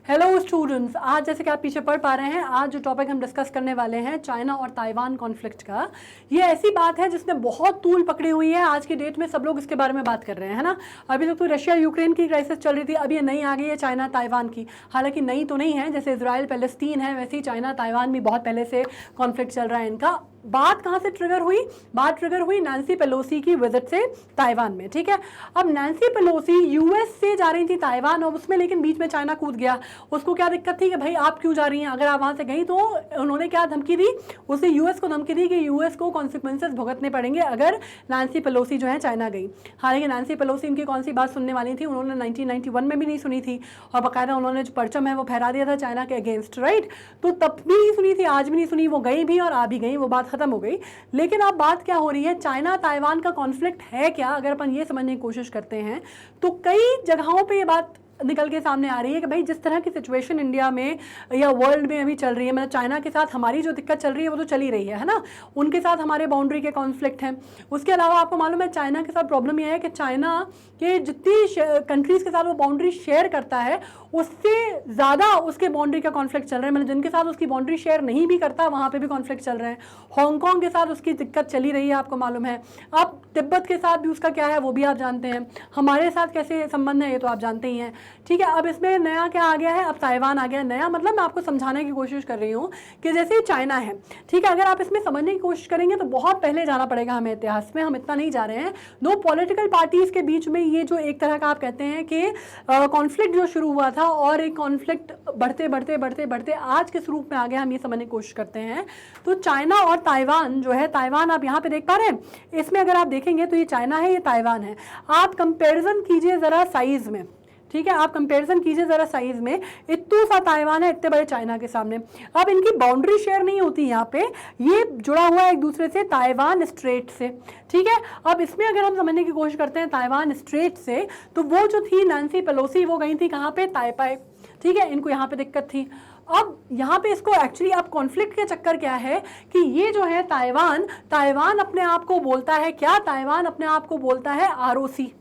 Hello students, आज जैसे कि आप पीछे पढ़ पा रहे हैं, आज जो टॉपिक हम डिस्कस करने वाले हैं चाइना और ताइवान कॉन्फ्लिक्ट का, ये ऐसी बात है जिसने बहुत तूल पकड़ी हुई है। आज की डेट में सब लोग इसके बारे में बात कर रहे हैं, है ना। अभी तक तो रशिया यूक्रेन की क्राइसिस चल रही थी, अब ये नई आ गई है चाइना ताइवान की। हालांकि नई तो नहीं है, जैसे इजराइल पैलेस्तीन है वैसे ही चाइना ताइवान भी बहुत पहले से कॉन्फ्लिक्ट चल रहा है इनका। बात कहाँ से ट्रिगर हुई? बात ट्रिगर हुई नैन्सी पेलोसी की विजिट से ताइवान में, ठीक है। अब नैन्सी पेलोसी यूएस से जा रही थी ताइवान, और उसमें लेकिन बीच में चाइना कूद गया। उसको क्या दिक्कत थी कि भाई आप क्यों जा रही हैं, अगर आप वहां से गई तो उन्होंने क्या धमकी दी, उसे यूएस को धमकी दी कि यूएस को कॉन्सिक्वेंसेस भुगतने पड़ेंगे अगर नैन्सी पेलोसी जो है चाइना गई। हालांकि नैन्सी पेलोसी इनकी कौन सी बात सुनने वाली थी, उन्होंने 1991 में भी नहीं सुनी थी, और बाकायदा उन्होंने जो परचम है वो फहरा दिया था चाइना के अगेंस्ट, राइट। तो तब भी नहीं सुनी थी, आज भी नहीं सुनी, वो गई भी और आ भी गई, वो बात खत्म हो गई। लेकिन अब बात क्या हो रही है, चाइना ताइवान का कॉन्फ्लिक्ट है क्या? अगर अपन ये समझने की कोशिश करते हैं तो कई जगहों पे ये बात निकल के सामने आ रही है कि भाई जिस तरह की सिचुएशन इंडिया में या वर्ल्ड में अभी चल रही है, मतलब चाइना के साथ हमारी जो दिक्कत चल रही है वो तो चल ही रही है ना। उनके साथ हमारे बाउंड्री के कॉन्फ्लिक्ट हैं। उसके अलावा आपको मालूम है चाइना के साथ प्रॉब्लम यह है कि चाइना के जितनी कंट्रीज़ के साथ वो बाउंड्री शेयर करता है उससे ज़्यादा उसके बाउंड्री का कॉन्फ्लिक्ट चल रहा है। मतलब जिनके साथ उसकी बाउंड्री शेयर नहीं भी करता वहाँ पर भी कॉन्फ्लिक्ट चल रहे हैं। हांगकॉन्ग के साथ उसकी दिक्कत चली रही है, आपको मालूम है। अब तिब्बत के साथ भी उसका क्या है वो भी आप जानते हैं। हमारे साथ कैसे संबंध है ये तो आप जानते ही हैं, ठीक है। अब इसमें नया क्या आ गया है, अब ताइवान आ गया नया। मतलब मैं आपको समझाने की कोशिश कर रही हूँ कि जैसे चाइना है, ठीक है, अगर आप इसमें समझने की कोशिश करेंगे तो बहुत पहले जाना पड़ेगा हमें इतिहास में, हम इतना नहीं जा रहे हैं। दो पॉलिटिकल पार्टीज के बीच में ये जो एक तरह का आप कहते हैं कि कॉन्फ्लिक्ट जो शुरू हुआ था, और एक कॉन्फ्लिक्ट बढ़ते बढ़ते बढ़ते बढ़ते आज किस रूप में आ गया हम ये समझने की कोशिश करते हैं। तो चाइना और ताइवान जो है, ताइवान आप यहाँ पे देख पा रहे हैं, इसमें अगर आप देखेंगे तो ये चाइना है, ये ताइवान है। आप कंपेरिजन कीजिए जरा साइज में, ठीक है, आप कंपैरिजन कीजिए जरा साइज में। इतना सा ताइवान है इतने बड़े चाइना के सामने। अब इनकी बाउंड्री शेयर नहीं होती यहाँ पे, ये जुड़ा हुआ है एक दूसरे से ताइवान स्ट्रेट से, ठीक है। अब इसमें अगर हम समझने की कोशिश करते हैं ताइवान स्ट्रेट से, तो वो जो थी नैन्सी पेलोसी वो गई थी कहाँ पे, ताइपाई, ठीक है। इनको यहाँ पे दिक्कत थी। अब यहाँ पे इसको एक्चुअली अब कॉन्फ्लिक्ट के चक्कर क्या है कि ये जो है ताइवान अपने आप को बोलता है क्या, ताइवान अपने आप को बोलता है आरओसी,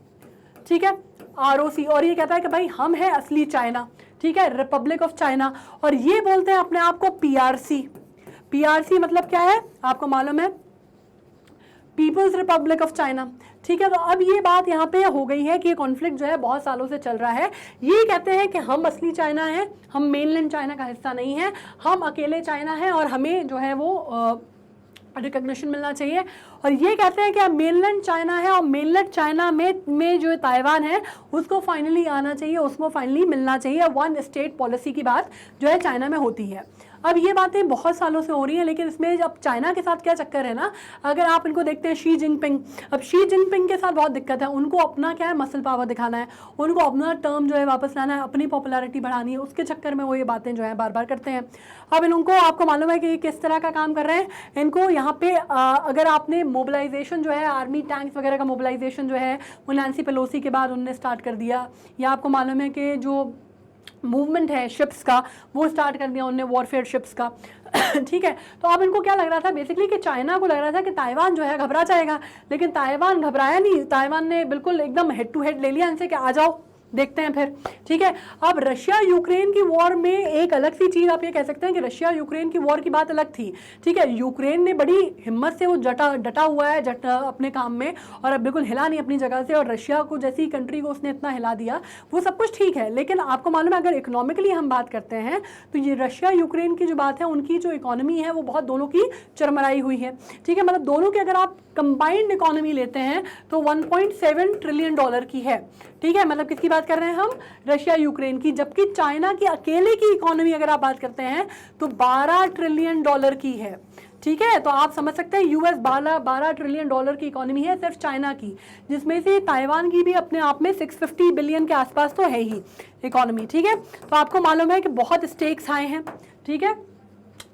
ठीक है, आरओसी। और ये कहता है कि भाई हम है असली चाइना, ठीक है, रिपब्लिक ऑफ चाइना। और ये बोलते हैं अपने आप को पीआरसी। पीआरसी मतलब क्या है आपको मालूम है, पीपल्स रिपब्लिक ऑफ चाइना, ठीक है। तो अब ये बात यहाँ पे हो गई है कि ये कॉन्फ्लिक्ट जो है बहुत सालों से चल रहा है। ये कहते हैं कि हम असली चाइना हैं, हम मेनलैंड चाइना का हिस्सा नहीं है, हम अकेले चाइना हैं और हमें जो है वो रिकग्निशन मिलना चाहिए। और ये कहते हैं कि अब मेनलैंड चाइना है और मेनलैंड चाइना में जो ताइवान है उसको फाइनली आना चाहिए, उसको फाइनली मिलना चाहिए। वन स्टेट पॉलिसी की बात जो है चाइना में होती है। अब ये बातें बहुत सालों से हो रही हैं, लेकिन इसमें अब चाइना के साथ क्या चक्कर है ना, अगर आप इनको देखते हैं शी जिनपिंग, अब शी जिनपिंग के साथ बहुत दिक्कत है। उनको अपना क्या है मसल पावर दिखाना है, उनको अपना टर्म जो है वापस लाना है, अपनी पॉपुलैरिटी बढ़ानी है, उसके चक्कर में वो ये बातें जो है बार बार करते हैं। अब इनको आपको मालूम है कि ये किस तरह का काम कर रहे हैं। इनको यहाँ पे अगर आपने मोबिलाइजेशन जो है आर्मी टैंक्स वगैरह का मोबिलाइजेशन जो है वो नैन्सी पेलोसी के बाद उन्होंने स्टार्ट कर दिया, या आपको मालूम है कि जो मूवमेंट है शिप्स का वो स्टार्ट कर दिया उन्होंने, वॉरफेयर शिप्स का ठीक है। तो अब इनको क्या लग रहा था बेसिकली कि चाइना को लग रहा था कि ताइवान जो है घबरा जाएगा, लेकिन ताइवान घबराया नहीं। ताइवान ने बिल्कुल एकदम हेड टू हेड ले लिया इनसे कि आ जाओ देखते हैं फिर, ठीक है। अब रशिया यूक्रेन की वॉर में एक अलग सी चीज़ आप ये कह सकते हैं कि रशिया यूक्रेन की वॉर की बात अलग थी, ठीक है। यूक्रेन ने बड़ी हिम्मत से वो डटा हुआ है अपने काम में, और अब बिल्कुल हिला नहीं अपनी जगह से, और रशिया को जैसी कंट्री को उसने इतना हिला दिया, वो सब कुछ ठीक है। लेकिन आपको मालूम है अगर इकोनॉमिकली हम बात करते हैं तो ये रशिया यूक्रेन की जो बात है, उनकी जो इकोनॉमी है वो बहुत दोनों की चरमराई हुई है, ठीक है। मतलब दोनों की अगर आप कंबाइंड इकोनॉमी लेते हैं तो 1.7 ट्रिलियन डॉलर की है, ठीक है। मतलब किसकी बात कर रहे हैं हम, रशिया यूक्रेन की। जबकि चाइना की अकेले की इकोनॉमी अगर आप बात करते हैं तो 12 ट्रिलियन डॉलर की है, ठीक है। तो आप समझ सकते हैं यूएस 12 ट्रिलियन डॉलर की इकोनॉमी है सिर्फ चाइना की, जिसमें से ताइवान की भी अपने आप में 650 बिलियन के आसपास तो है ही इकोनॉमी, ठीक है। तो आपको मालूम है कि बहुत स्टेक्स आए हैं, ठीक है।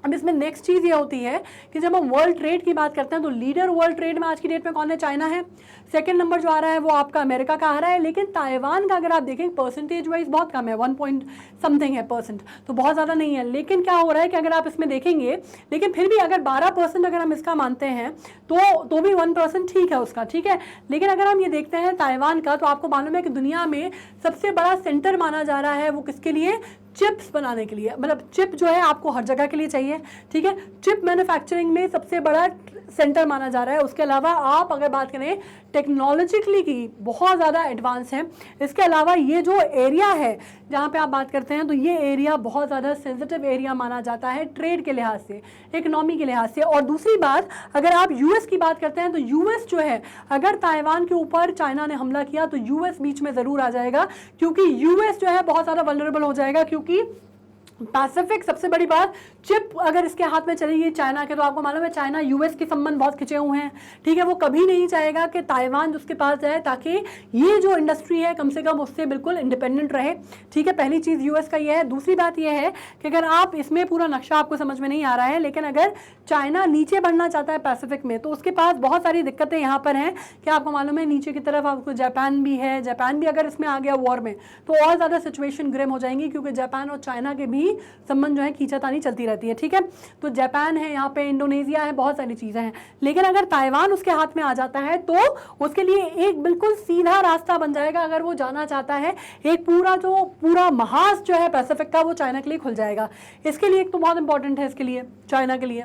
अब इसमें नेक्स्ट चीज़ ये होती है कि जब हम वर्ल्ड ट्रेड की बात करते हैं तो लीडर वर्ल्ड ट्रेड में आज की डेट में कौन है, चाइना है। सेकंड नंबर जो आ रहा है वो आपका अमेरिका का आ रहा है। लेकिन ताइवान का अगर आप देखें परसेंटेज वाइज बहुत कम है, 1 पॉइंट समथिंग है परसेंट, तो बहुत ज़्यादा नहीं है। लेकिन क्या हो रहा है कि अगर आप इसमें देखेंगे, लेकिन फिर भी अगर 12% अगर हम इसका मानते हैं तो भी 1% ठीक है उसका, ठीक है। लेकिन अगर हम ये देखते हैं ताइवान का, तो आपको मालूम है कि दुनिया में सबसे बड़ा सेंटर माना जा रहा है वो किसके लिए, चिप्स बनाने के लिए, मतलब चिप जो है आपको हर जगह के लिए चाहिए, ठीक है। चिप मैन्युफैक्चरिंग में सबसे बड़ा सेंटर माना जा रहा है। उसके अलावा आप अगर बात करें टेक्नोलॉजिकली की बहुत ज़्यादा एडवांस है। इसके अलावा ये जो एरिया है जहाँ पे आप बात करते हैं, तो ये एरिया बहुत ज़्यादा सेंसिटिव एरिया माना जाता है ट्रेड के लिहाज से, इकोनॉमी के लिहाज से। और दूसरी बात, अगर आप यूएस की बात करते हैं तो यूएस जो है, अगर ताइवान के ऊपर चाइना ने हमला किया तो यूएस बीच में ज़रूर आ जाएगा, क्योंकि यूएस जो है बहुत ज़्यादा वल्नरेबल हो जाएगा। क्योंकि पैसिफिक, सबसे बड़ी बात, चिप अगर इसके हाथ में चलेगी चाइना के, तो आपको मालूम है चाइना यूएस के संबंध बहुत खिंचे हुए हैं, ठीक है। वो कभी नहीं चाहेगा कि ताइवान उसके पास जाए, ताकि ये जो इंडस्ट्री है कम से कम उससे बिल्कुल इंडिपेंडेंट रहे, ठीक है। पहली चीज़ यूएस का ये है। दूसरी बात ये है कि अगर आप इसमें पूरा नक्शा आपको समझ में नहीं आ रहा है, लेकिन अगर चाइना नीचे बढ़ना चाहता है पैसिफिक में, तो उसके पास बहुत सारी दिक्कतें यहाँ पर हैं कि आपको मालूम है नीचे की तरफ आपको जापान भी है। जापान भी अगर इसमें आ गया वॉर में तो और ज़्यादा सिचुएशन ग्रिम हो जाएंगी, क्योंकि जापान और चाइना के भी संबंध जो है खींचातानी चलती रहती है, ठीक है। तो जापान है यहाँ पे, इंडोनेशिया है, बहुत सारी चीज़ें हैं। लेकिन अगर ताइवान उसके हाथ में आ जाता है तो उसके लिए एक बिल्कुल सीधा रास्ता बन जाएगा। अगर वो जाना चाहता है, एक पूरा महाज जो है पैसिफिक का, वो चाइना के लिए खुल जाएगा। इसके लिए एक तो बहुत इंपॉर्टेंट है इसके लिए, चाइना के लिए।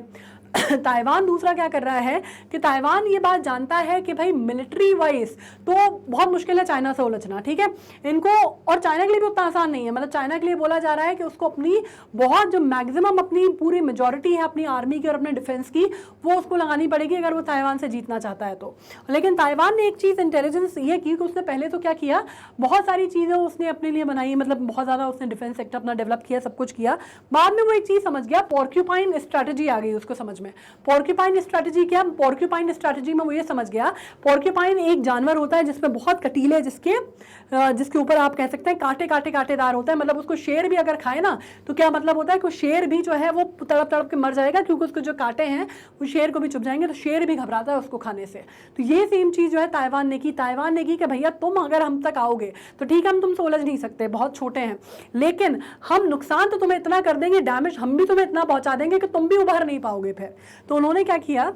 ताइवान दूसरा क्या कर रहा है कि ताइवान ये बात जानता है कि भाई मिलिट्री वाइज तो बहुत मुश्किल है चाइना से उलझना, ठीक है इनको। और चाइना के लिए भी उतना आसान नहीं है। मतलब चाइना के लिए बोला जा रहा है कि उसको अपनी बहुत जो मैक्सिमम अपनी पूरी मेजॉरिटी है अपनी आर्मी की और अपने डिफेंस की, वो उसको लगानी पड़ेगी अगर वो ताइवान से जीतना चाहता है तो। लेकिन ताइवान ने एक चीज़ इंटेलिजेंस ये की कि उसने पहले तो क्या किया, बहुत सारी चीज़ें उसने अपने लिए बनाई, मतलब बहुत ज़्यादा उसने डिफेंस सेक्टर अपना डेवलप किया, सब कुछ किया। बाद में वो एक चीज़ समझ गया, पॉर्क्यूपाइन स्ट्रैटेजी आ गई उसको समझ में। पॉर्क्यूपाइन स्ट्रैटेजी क्या, पॉर्क्यूपाइन स्ट्रैटेजी में वो ये समझ गया, पॉर्क्यूपाइन एक जानवर होता है जिसमें बहुत कटीले, जिसके ऊपर आप कह सकते हैं कांटेदार होता है। मतलब उसको शेर भी अगर खाए ना तो क्या मतलब होता है कि शेर भी जो है वो तड़प के मर जाएगा, क्योंकि उसके जो कांटे हैं वो शेर को भी चुभ जाएंगे, तो शेर भी घबराता है उसको खाने से। तो ये सेम चीज़ जो है ताइवान ने की कि भैया तुम अगर हम तक आओगे तो ठीक है, हम तुमसे उलझ नहीं सकते, बहुत छोटे हैं, लेकिन हम नुकसान तो तुम्हें इतना कर देंगे, डैमेज हम भी तुम्हें इतना पहुंचा देंगे कि तुम भी उभर नहीं पाओगे फिर। तो उन्होंने क्या किया,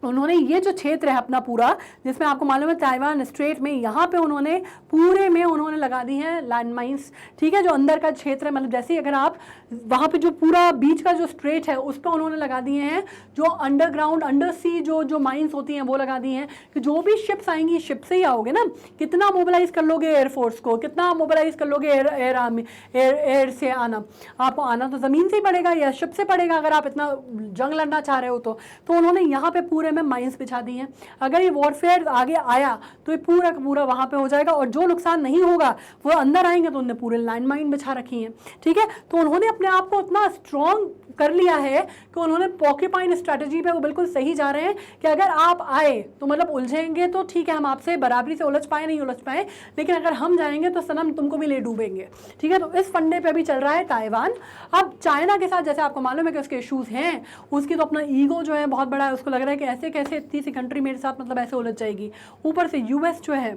उन्होंने ये जो क्षेत्र है अपना पूरा, जिसमें आपको मालूम है ताइवान स्ट्रेट में, यहाँ पे उन्होंने पूरे में उन्होंने लगा दी हैं लैंड माइंस, ठीक है। जो अंदर का क्षेत्र है, मतलब जैसे ही अगर आप वहाँ पे जो पूरा बीच का जो स्ट्रेट है उस पर उन्होंने लगा दिए हैं जो अंडरग्राउंड अंडर सी जो माइंस होती हैं वो लगा दी हैं, कि जो भी शिप्स आएंगी, शिप से ही आओगे ना, कितना मोबिलाइज कर लोगे एयरफोर्स को, कितना मोबिलाइज कर लोगे एयर से आना, आपको आना तो ज़मीन से ही पड़ेगा या शिप से पड़ेगा अगर आप इतना जंग लड़ना चाह रहे हो तो उन्होंने यहाँ पे पूरे में माइंस बिछा दी हैं। अगर ये वॉरफेयर आगे आया तो ये पूरा का पूरा वहाँ पे हो जाएगा, और जो नुकसान नहीं होगा वो अंदर आएंगे तो उन्होंने पूरे लैंड माइन बिछा रखी हैं, ठीक है। तो उन्होंने अपने आप को इतना स्ट्रॉन्ग कर लिया है कि उन्होंने पॉक्यूपाइन स्ट्रैटेजी पे वो बिल्कुल सही जा रहे हैं कि अगर आप आए तो मतलब उलझेंगे तो ठीक है, हम आपसे बराबरी से उलझ पाए नहीं उलझ पाए, लेकिन अगर हम जाएंगे तो सनम तुमको भी ले डूबेंगे, ठीक है। तो इस फंडे पे भी चल रहा है ताइवान। अब चाइना के साथ जैसे आपको मालूम है कि उसके इशूज़ हैं, उसकी तो अपना ईगो जो है बहुत बड़ा है, उसको लग रहा है कि ऐसे कैसे इतनी सी कंट्री मेरे साथ मतलब ऐसे उलझ जाएगी। ऊपर से यूएस जो है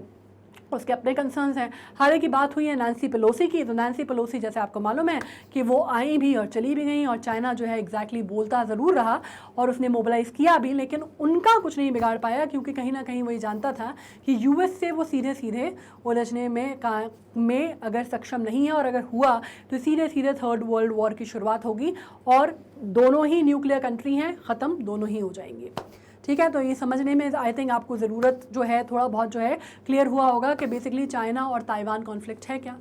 उसके अपने कंसर्न्स हैं। हालांकि बात हुई है नैंसी पेलोसी की, तो नैंसी पेलोसी जैसे आपको मालूम है कि वो आई भी और चली भी गई, और चाइना जो है एग्जैक्टली बोलता ज़रूर रहा और उसने मोबिलाइज़ किया भी, लेकिन उनका कुछ नहीं बिगाड़ पाया, क्योंकि कहीं ना कहीं वही जानता था कि यूएस से वो सीधे उलझने में अगर सक्षम नहीं है, और अगर हुआ तो सीधे थर्ड वर्ल्ड वॉर की शुरुआत होगी, और दोनों ही न्यूक्लियर कंट्री हैं, ख़त्म दोनों ही हो जाएंगी, ठीक है। तो ये समझने में आई थिंक आपको ज़रूरत जो है थोड़ा बहुत जो है क्लियर हुआ होगा कि बेसिकली चाइना और ताइवान कॉन्फ्लिक्ट है क्या।